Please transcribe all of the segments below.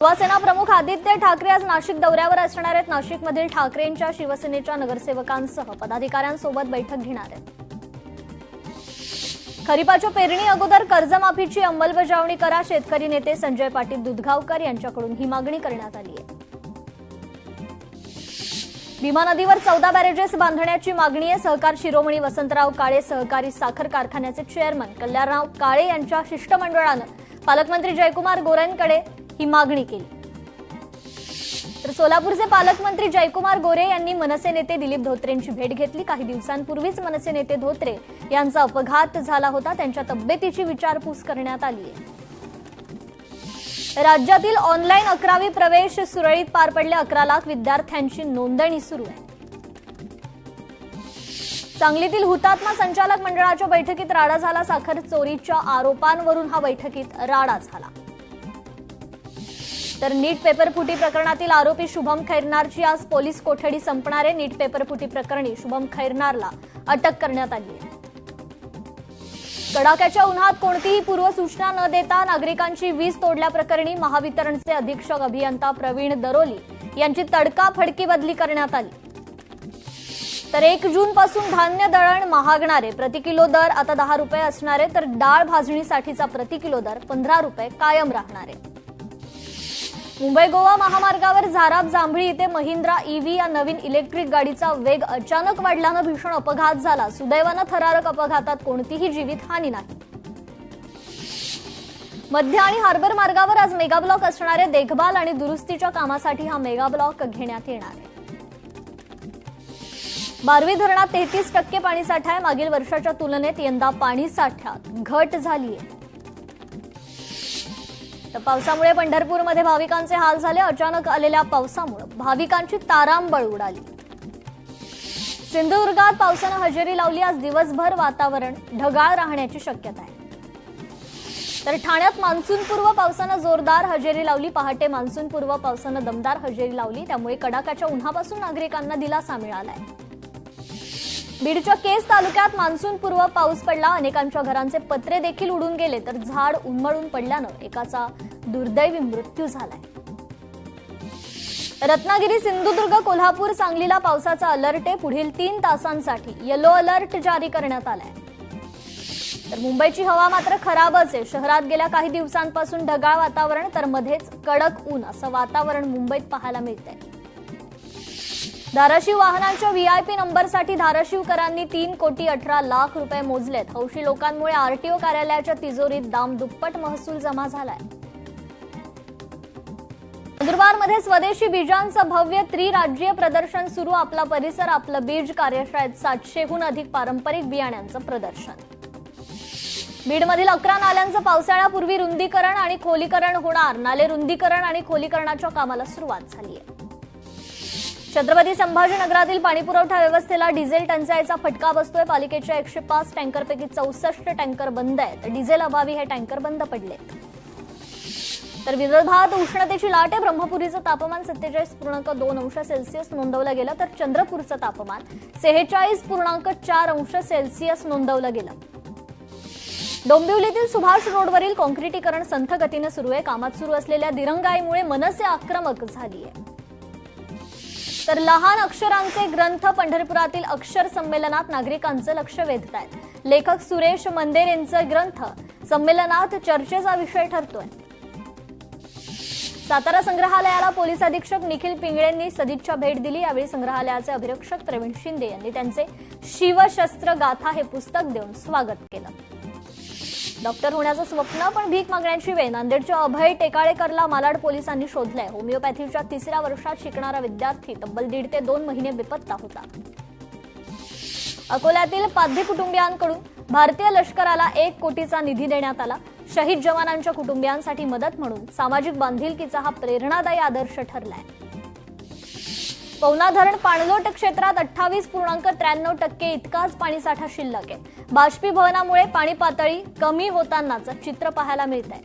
शिवसेना प्रमुख आदित्य ठाकरे आज नाशिक दौऱ्यावर असणार आहेत। नाशिकमधील ठाकरेंच्या शिवसेनेच्या नगरसेवकांसह पदाधिकाऱ्यांसोबत बैठक घेणार आहेत। खरीपाच्या पेरणी अगोदर कर्जमाफीची अंमलबजावणी करा, शेतकरी नेते संजय पाटील दुधगावकर यांच्याकडून ही मागणी करण्यात आली आहे। भीमा नदीवर 14 बॅरेजेस बांधण्याची मागणी आहे। सहकार शिरोमणी वसंतराव काळे सहकारी साखर कारखान्याचे चेअरमन कल्याणराव काळे यांच्या शिष्टमंडळानं पालकमंत्री जयकुमार गोरेंकडे ही मागणी केली। तर सोलापूरचे पालकमंत्री जयकुमार गोरे यांनी मनसे नेते दिलीप धोत्रेंची भेट घेतली। काही दिवसांपूर्वीच मनसे नेते धोत्रे यांचा अपघात झाला होता, त्यांच्या तब्येतीची विचारपूस करण्यात आली आहे। राज्यातील ऑनलाईन 11वी प्रवेश सुरळीत पार पडले। 11 लाख विद्यार्थ्यांची नोंदणी सुरू आहे। सांगलीतील हुतात्मा संचालक मंडळाच्या बैठकीत राडा झाला। साखर चोरीच्या आरोपांवरून हा बैठकीत राडा झाला। तर नीट पेपरफुटी प्रकरणातील आरोपी शुभम खैरनारची आज पोलीस कोठडी संपणार आहे। नीट पेपरफुटी प्रकरणी शुभम खैरनारला अटक करण्यात आली आहे। कडाक्याच्या उन्हात कोणतीही पूर्वसूचना न देता नागरिकांची वीज तोडल्याप्रकरणी महावितरणचे अधीक्षक अभियंता प्रवीण दरोली यांची तडकाफडकी बदली करण्यात आली। तर 1 जून पासून धान्य दळण महागणार आहे। प्रति किलो दर आता 10 रुपये असणार आहे, तर डाळ भाजणीसाठीचा प्रति किलो दर 15 रुपये कायम राहणार आहे। मुंबई गोवा महामार्गावर झाराप जांभळी इथे महिंद्रा ईव्ही या नवीन इलेक्ट्रिक गाडीचा वेग अचानक वाढल्यानं भीषण अपघात झाला। सुदैवानं थरारक अपघातात कोणतीही जीवितहानी नाही। मध्य आणि हार्बर मार्गावर आज मेगा ब्लॉक असणार आहे। देखभाल आणि दुरुस्तीच्या कामासाठी हा मेगा ब्लॉक घेण्यात येणार आहे। बारवी धरणात 33% पाणीसाठा आहे। मागील वर्षाच्या तुलनेत यंदा पाणीसाठ्यात घट झाली आहे। तर पावसामुळे पंढरपूरमध्ये भाविकांचे हाल झाले। अचानक आलेल्या पावसामुळे भाविकांची तारांबळ उडाली। सिंधुदुर्गात पावसानं हजेरी लावली। आज दिवसभर वातावरण ढगाळ राहण्याची शक्यता आहे। तर ठाण्यात मान्सूनपूर्व पावसानं जोरदार हजेरी लावली। पहाटे मान्सूनपूर्व पावसानं दमदार हजेरी लावली, त्यामुळे कडाक्याच्या उन्हापासून नागरिकांना दिलासा मिळालाय। बीडच्या केज तालुक्यात मान्सूनपूर्व पाऊस पडला। अनेकांच्या घरांचे पत्रे देखील उडून गेले, तर झाड उन्मळून पडल्यानं एकाचा दुर्दैवी मृत्यू झालाय। रत्नागिरी, सिंधुदुर्ग, कोल्हापूर, सांगलीला पावसाचा अलर्ट आहे। पुढील 3 तासांसाठी येलो अलर्ट जारी करण्यात आलाय। तर मुंबईची हवा मात्र खराबच आहे। शहरात गेल्या काही दिवसांपासून ढगाळ वातावरण, तर मध्येच कडक ऊन असं वातावरण मुंबईत पाहायला मिळतंय। धाराशिव वाहनांच्या व्हीआयपी नंबरसाठी धाराशिवकरांनी 3,18,00,000 रुपये मोजलेत। हौशी लोकांमुळे आरटीओ कार्यालयाच्या तिजोरीत दामदुप्पट महसूल जमा झालाय। नंदुरबारमध्ये स्वदेशी बीजांचं भव्य त्रिराज्यीय प्रदर्शन सुरू। आपला परिसर आपलं बीज कार्यशाळेत 700हून अधिक पारंपरिक बियाण्यांचं प्रदर्शन। बीडमधील 11 नाल्यांचं पावसाळ्यापूर्वी रुंदीकरण आणि खोलीकरण होणार। नाले रुंदीकरण आणि खोलीकरणाच्या कामाला सुरुवात झाली आहे। छत्रपती संभाजीनगरातील पाणीपुरवठा व्यवस्थेला डिझेल टंचाईचा फटका बसतोय। पालिकेच्या 105 टँकरपैकी 64 टँकर बंद आहेत। डिझेल अभावी हे टँकर बंद पडलेत। तर विदर्भात उष्णतेची लाट आहे। ब्रह्मपुरीचं तापमान 47.2 अंश सेल्सिअस नोंदवलं गेलं, तर चंद्रपूरचं तापमान 46.4 अंश सेल्सिअस नोंदवलं गेलं। डोंबिवलीतील सुभाष रोडवरील काँक्रिटीकरण संथ गतीनं सुरू आहे। कामात सुरू असलेल्या दिरंगाईमुळे मनसे आक्रमक झाली आहे। तर लहान अक्षरांचे ग्रंथ पंढरपुरातील अक्षर संमेलनात नागरिकांचं लक्ष वेधत आहेत। लेखक सुरेश मंदेरेंचे ग्रंथ संमेलनात चर्चेचा विषय ठरतोय। सातारा संग्रहालयाला पोलीस अधीक्षक निखिल पिंगळेंनी सदिच्छा भेट दिली। यावेळी संग्रहालयाचे अभिरक्षक प्रवीण शिंदे यांनी त्यांचे शिवशस्त्र गाथा हे पुस्तक देऊन स्वागत केलं। डॉक्टर होण्याचं स्वप्न पण भीक मागण्याची वेळ। नांदेडच्या अभय टेकाळेकरला मालाड पोलिसांनी शोधलंय। होमिओपॅथीच्या 3ऱ्या वर्षात शिकणारा विद्यार्थी तब्बल 1.5 ते 2 महिने बेपत्ता होता। अकोल्यातील पाध्ये कुटुंबियांकडून भारतीय लष्कराला 1 कोटीचा निधी देण्यात आला। शहीद जवानांच्या कुटुंबियांसाठी मदत म्हणून सामाजिक बांधिलकीचा हा प्रेरणादायी आदर्श ठरलाय। पवना धरण पाणलोट क्षेत्रात 28.93% इतकाच पाणीसाठा शिल्लक आहे। बाष्पीभवनामुळे पाणी पातळी कमी होतानाचं चित्र पाहायला मिळतंय।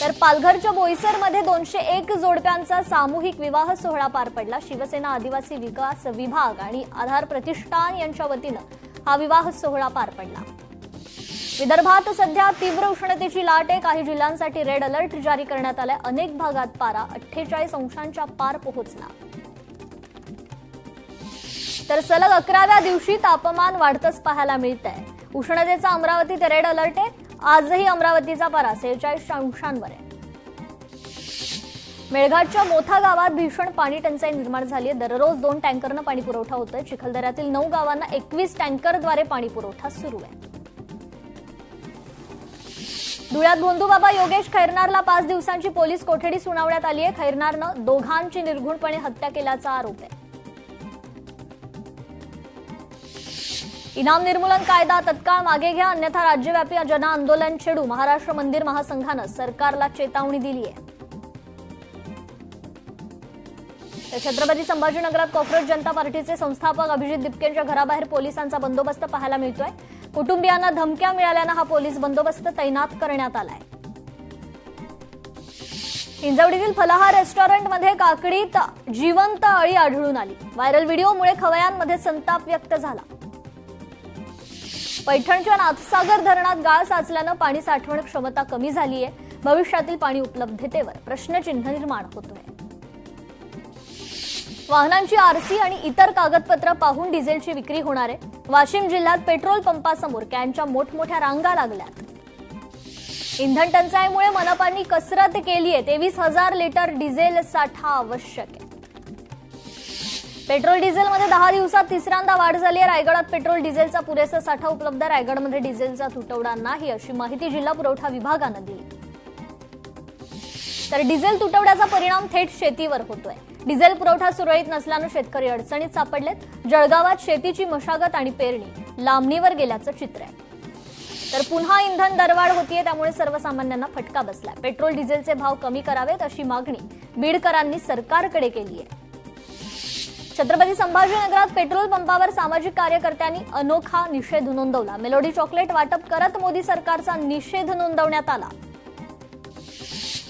तर पालघरच्या बोईसरमध्ये 201 जोडप्यांचा सामूहिक विवाह सोहळा पार पडला। शिवसेना आदिवासी विकास विभाग आणि आधार प्रतिष्ठान यांच्या वतीनं हा विवाह सोहळा पार पडला। विदर्भात सध्या तीव्र उष्णतेची लाट आहे. काही जिल्ह्यांसाठी रेड अलर्ट जारी करण्यात आलाय. अनेक भागात पारा 48 अंशांच्या पार पोहोचला. तर सलग 11व्या दिवशी तापमान वाढतच पाहायला मिळतंय. उष्णतेचा अमरावतीत रेड अलर्ट आहे. आजही अमरावतीचा पारा 46 अंशांवर आहे. मेळघाटच्या मोठा गावात भीषण पाणी टंचाई निर्माण झाली आहे. दररोज 2 टँकरनं पाणी पुरवठा होतोय. चिखलदऱ्यातील 9 गावांना 21 टँकरद्वारे पाणी पुरवठा सुरू आहे. धुळ्यात भोंदूबाबा योगेश खैरनारला 5 दिवसांची पोलीस कोठडी सुनावण्यात आली आहे. खैरनारनं दोघांची निर्घृणपणे हत्या केल्याचा आरोप आहे. इनाम निर्मूलन कायदा तत्काळ मागे घ्या, अन्यथा राज्यव्यापी जनआंदोलन छेडू. महाराष्ट्र मंदिर महासंघानं सरकारला चेतावणी दिली आहे. छत्रपती संभाजीनगरात कॉक्रोच जनता पार्टीचे संस्थापक अभिजित दिपकेंच्या घराबाहेर पोलिसांचा बंदोबस्त पाहायला मिळतोय. कुटुंबियांना धमक्या मिळाल्यानं हा पोलीस बंदोबस्त तैनात करण्यात आलाय. हिंजवडीतील फलाहार रेस्टॉरंटमध्ये काकडीत जिवंत अळी आढळून आली. व्हायरल व्हिडिओमुळे खवय्यांमध्ये संताप व्यक्त झाला. पैठणच्या नाथसागर धरणात गाळ साचल्यानं पाणी साठवण क्षमता कमी झाली आहे. भविष्यातील पाणी उपलब्धतेवर प्रश्नचिन्ह निर्माण होतोय. वाहनांची आरसी आणि इतर कागदपत्र पाहून डिझेलची विक्री होणार आहे. वाशिम जिल्ह्यात पेट्रोल पंपासमोर कॅनच्या मोठमोठ्या रांगा लागल्यात. इंधन टंचाईमुळे मनपाने कसरत केली आहे. 23,000 लिटर डिझेल साठा आवश्यक आहे. पेट्रोल डिझेलमध्ये 10 दिवसात तिसऱ्यांदा वाढ झाली आहे. रायगडात पेट्रोल डिझेलचा पुरेसा साठा उपलब्ध. रायगडमध्ये डिझेलचा तुटवडा नाही अशी माहिती जिल्हा पुरवठा विभागानं दिली. तर डिझेल तुटवड्याचा परिणाम थेट शेतीवर होतोय. डिझेल पुरवठा सुरळीत नसल्यानं शेतकरी अडचणीत सापडलेत. जळगावात शेतीची मशागत आणि पेरणी लांबणीवर गेल्याचं चित्र आहे. तर पुन्हा इंधन दरवाढ होतीये, त्यामुळे सर्वसामान्यांना फटका बसलाय. पेट्रोल डिझेलचे भाव कमी करावेत अशी मागणी बीडकरांनी सरकारकडे केली आहे. छत्रपती संभाजीनगरात पेट्रोल पंपावर सामाजिक कार्यकर्त्यांनी अनोखा निषेध नोंदवला. मेलोडी चॉकलेट वाटप करत मोदी सरकारचा निषेध नोंदवण्यात आला.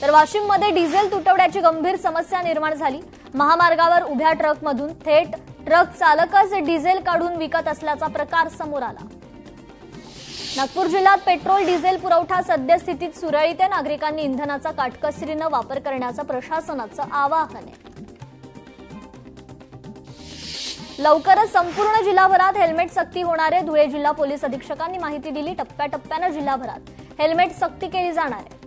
तर वाशिममध्ये डिझेल तुटवड्याची गंभीर समस्या निर्माण झाली. महामार्गावर उभ्या ट्रकमधून थेट ट्रक चालकच डिझेल काढून विकत असल्याचा प्रकार समोर आला. नागपूर जिल्ह्यात पेट्रोल डिझेल पुरवठा सद्यस्थितीत सुरळीत आहे. नागरिकांनी इंधनाचा काटकसरीनं वापर करण्याचं प्रशासनाचं आवाहन आहे. लवकरच संपूर्ण जिल्हाभरात हेल्मेट सक्ती होणार आहे. धुळे जिल्हा पोलीस अधीक्षकांनी माहिती दिली. टप्प्याटप्प्यानं जिल्हाभरात हेल्मेट सक्ती केली जाणार आहे.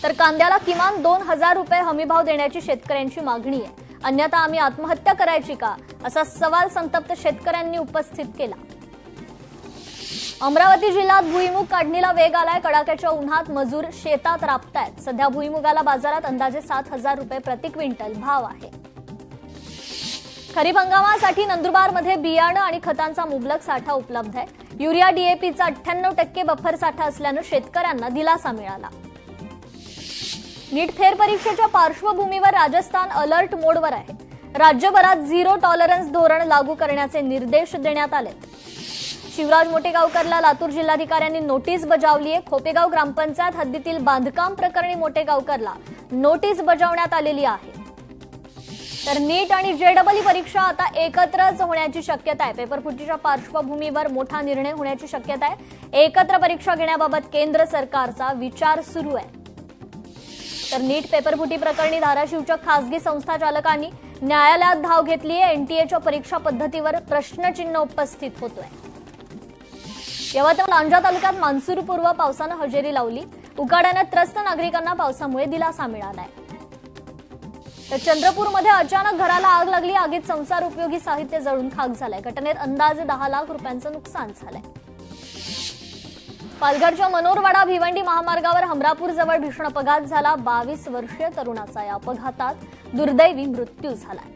तर कांद्याला किमान 2,000 रुपये हमीभाव देण्याची शेतकऱ्यांची मागणी आहे. अन्यथा आम्ही आत्महत्या करायची का, असा सवाल संतप्त शेतकऱ्यांनी उपस्थित केला. अमरावती जिल्ह्यात भुईमुग काढणीला वेग आलाय. कडाक्याच्या उन्हात मजूर शेतात राबतायत. सध्या भुईमुगाला बाजारात अंदाजे 7,000 रुपये प्रति क्विंटल भाव आहे. खरीप हंगामासाठी नंदुरबारमध्ये बियाणं आणि खतांचा मुबलक साठा उपलब्ध आहे. युरिया डीएपीचा 98% बफर साठा असल्यानं शेतकऱ्यांना दिलासा मिळाला. नीट फेरपरीक्षेच्या पार्श्वभूमीवर राजस्थान अलर्ट मोडवर आहे. राज्यभरात झिरो टॉलरन्स धोरण लागू करण्याचे निर्देश देण्यात आले. शिवराज मोटेगावकरला लातूर जिल्हाधिकाऱ्यांनी नोटीस बजावली आहे. खोपेगाव ग्रामपंचायत हद्दीतील बांधकाम प्रकरणी मोटेगावकरला नोटीस बजावण्यात आलेली आहे. तर नीट आणि जेडबल परीक्षा आता एकत्रच होण्याची शक्यता आहे. पेपरफुटीच्या पार्श्वभूमीवर मोठा निर्णय होण्याची शक्यता आहे. एकत्र परीक्षा घेण्याबाबत केंद्र सरकारचा विचार सुरू आहे. तर नीट पेपरफुटी प्रकरणी धाराशिवच्या खासगी संस्था चालकांनी न्यायालयात धाव घेतली आहे. एनटीएच्या परीक्षा पद्धतीवर प्रश्नचिन्ह उपस्थित होतोय. यवतमाळ लांजा तालुक्यात मान्सूरपूर्व पावसानं हजेरी लावली. उकाड्याने त्रस्त नागरिकांना पावसामुळे दिलासा मिळालाय. तर चंद्रपूरमध्ये अचानक घराला आग लागली. आगीत संसार उपयोगी साहित्य जळून खाक झालंय. घटनेत अंदाजे 10 लाख रुपयांचं नुकसान झालंय. पालघरच्या मनोरवाडा भिवंडी महामार्गावर हमरापूर जवळ भीषण अपघात झाला. 22 वर्षीय तरुणाचा या अपघातात दुर्दैवी मृत्यू झालाय.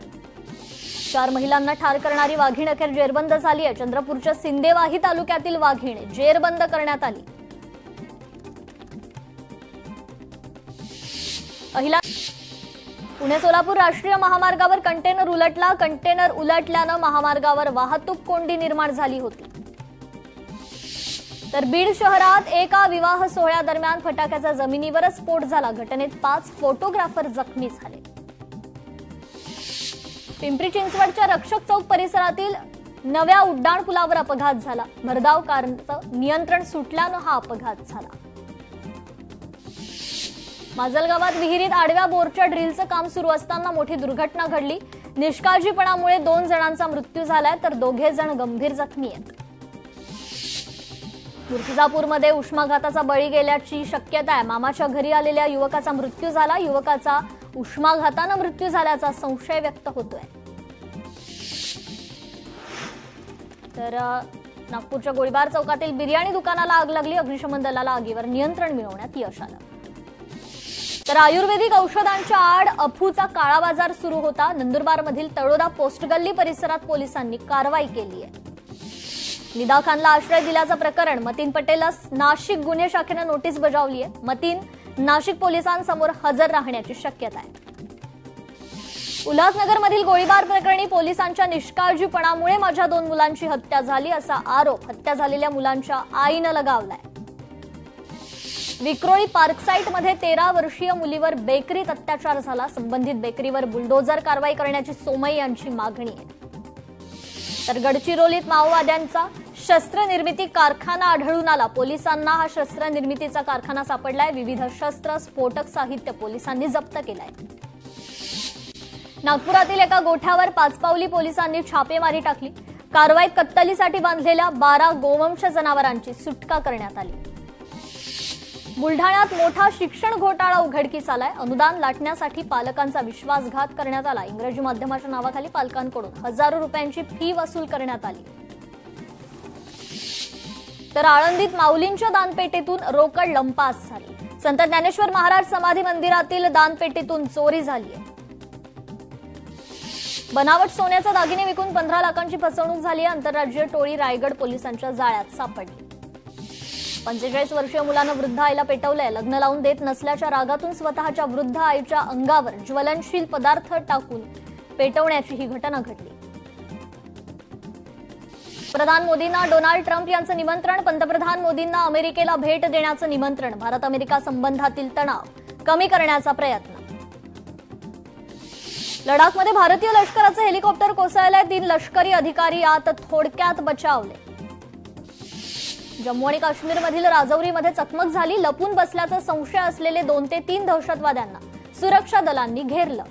4 महिलांना ठार करणारी वाघीण अखेर जेरबंद झाली आहे. चंद्रपूरच्या सिंदेवाही तालुक्यातील वाघीण जेरबंद करण्यात आली. पुणे सोलापूर राष्ट्रीय महामार्गावर कंटेनर उलटला. कंटेनर उलटल्यानं महामार्गावर वाहतूक कोंडी निर्माण झाली होती. तर बीड शहरात एका विवाह सोहळ्यादरम्यान फटाक्याचा जमिनीवरच स्फोट झाला. घटनेत 5 फोटोग्राफर जखमी झाले. पिंपरी चिंचवडच्या रक्षक चौक परिसरातील नव्या उड्डाणपुलावर अपघात झाला. भरधाव कारचं नियंत्रण सुटल्यानं हा अपघात झाला. माजलगावात विहिरीत आडव्या बोरच्या ड्रिलचं काम सुरू असताना मोठी दुर्घटना घडली. निष्काळजीपणामुळे 2 जणांचा मृत्यू झालाय तर 2 जण गंभीर जखमी आहेत. मूर्तिजापूरमध्ये उष्माघाताचा बळी गेल्याची शक्यता आहे. मामाच्या घरी आलेल्या युवकाचा मृत्यू झाला. युवकाचा उष्माघातानं मृत्यू झाल्याचा संशय व्यक्त होतोय. तर नागपूरच्या गोळीबार चौकातील बिर्याणी दुकानाला आग लागली. अग्निशमन दलाला आगीवर नियंत्रण मिळवण्यात यश आलं. तर आयुर्वेदिक औषधांच्या आड अफूचा काळा बाजार सुरू होता. नंदुरबारमधील तळोदा पोस्ट गल्ली परिसरात पोलिसांनी कारवाई केली आहे. निदा खानला आश्रय दिल्याचं प्रकरण मतीन पटेलला नाशिक गुन्हे शाखेनं नोटीस बजावली आहे. मतीन नाशिक पोलिसांसमोर हजर राहण्याची शक्यता आहे. उल्हासनगरमधील गोळीबार प्रकरणी पोलिसांच्या निष्काळजीपणामुळे माझ्या 2 मुलांची हत्या झाली असा आरोप हत्या झालेल्या मुलांच्या आईनं लगावलाय. विक्रोळी पार्कसाईटमध्ये 13 वर्षीय मुलीवर बेकरीत अत्याचार झाला. संबंधित बेकरीवर बुलडोझर कारवाई करण्याची सोमय्या यांची मागणी आहे. तर गडचिरोलीत माओवाद्यांचा शस्त्रनिर्मिती कारखाना आढळून आला. पोलिसांना हा शस्त्रनिर्मितीचा कारखाना सापडलाय. विविध शस्त्र स्फोटक साहित्य पोलिसांनी जप्त केलंय. नागपुरातील एका गोठ्यावर पाचपावली पोलिसांनी छापेमारी टाकली. कारवाईत कत्तलीसाठी बांधलेल्या 12 गोवंश जनावरांची सुटका करण्यात आली. बुलढाण्यात मोठा शिक्षण घोटाळा उघडकीस आलाय. अनुदान लाटण्यासाठी पालकांचा विश्वासघात करण्यात आला. इंग्रजी माध्यमाच्या नावाखाली पालकांकडून हजारो रुपयांची फी वसूल करण्यात आली. तर आळंदीत माऊलींच्या दानपेटीतून रोकड लंपास झाली. संत ज्ञानेश्वर महाराज समाधी मंदिरातील दानपेटीतून चोरी झाली आहे. बनावट सोन्याचे दागिने विकून 15 लाखांची फसवणूक झाली आहे. आंतरराज्यीय टोळी रायगड पोलिसांच्या जाळ्यात सापडली. 45 वर्षीय मुलानं वृद्ध आईला पेटवलंय. लग्न लावून देत नसल्याच्या रागातून स्वतःच्या वृद्ध आईच्या अंगावर ज्वलनशील पदार्थ टाकून पेटवण्याची ही घटना घडली. प्रधान मोदींना डोनाल्ड ट्रम्प यांचं निमंत्रण. पंतप्रधान मोदींना अमेरिकेला भेट देण्याचं निमंत्रण. भारत अमेरिका संबंधातील तणाव कमी करण्याचा प्रयत्न. लडाखमध्ये भारतीय लष्कराचं हेलिकॉप्टर कोसळलंय. 3 लष्करी अधिकारी यात थोडक्यात बचावले. जम्मू आणि काश्मीरमधील राजौरीमध्ये चकमक झाली. लपून बसल्याचा संशय असलेले 2 ते 3 दहशतवाद्यांना सुरक्षा दलांनी घेरलं.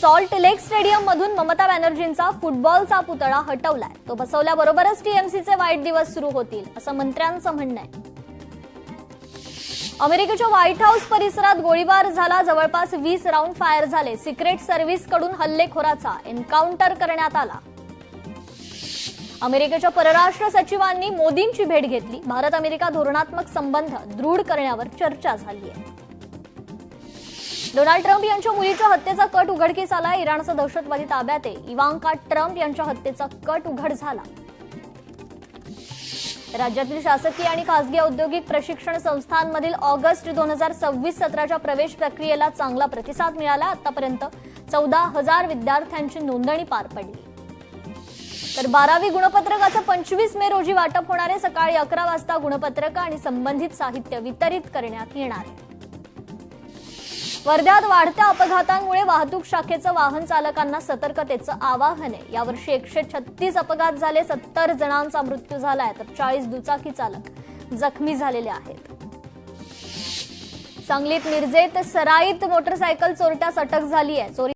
सॉल्ट लेक स्टेडियम मधून ममता बॅनर्जींचा फुटबॉलचा पुतळा हटवलाय. तो बसवल्याबरोबरच टीएमसीचे वाईट दिवस सुरू होतील असं मंत्र्यांचं म्हणणं आहे. अमेरिकेच्या व्हाईट हाऊस परिसरात गोळीबार झाला. जवळपास 20 राऊंड फायर झाले. सिक्रेट सर्व्हिसकडून हल्लेखोराचा एन्काउंटर करण्यात आला. अमेरिकेच्या परराष्ट्र सचिवांनी मोदींची भेट घेतली. भारत अमेरिका धोरणात्मक संबंध दृढ करण्यावर चर्चा झाली आहे. डोनाल्ड ट्रम्प यांच्या मुलीच्या हत्येचा कट उघडकीस आला. इराणचा दहशतवादी ताब्यात आहे. इवांका ट्रम्प यांच्या हत्येचा कट उघड झाला. राज्यातील शासकीय आणि खासगी औद्योगिक प्रशिक्षण संस्थांमधील ऑगस्ट 2026-17च्या प्रवेश प्रक्रियेला चांगला प्रतिसाद मिळाला. आतापर्यंत 14,000 विद्यार्थ्यांची नोंदणी पार पडली. तर 12वी गुणपत्रकाचं 25 मे रोजी वाटप होणार आहे. सकाळी 11 वाजता गुणपत्रक आणि संबंधित साहित्य वितरित करण्यात येणार आहे. वर्ध्यात वाढत्या अपघातांमुळे वाहतूक शाखेचं वाहन चालकांना सतर्कतेचं आवाहन आहे. यावर्षी 136 अपघात झाले. 70 जणांचा मृत्यू झालाय तर 40 दुचाकी चालक जखमी झालेले आहेत. सांगलीत मिरजेत सराईत मोटरसायकल चोरट्यास अटक झाली आहे.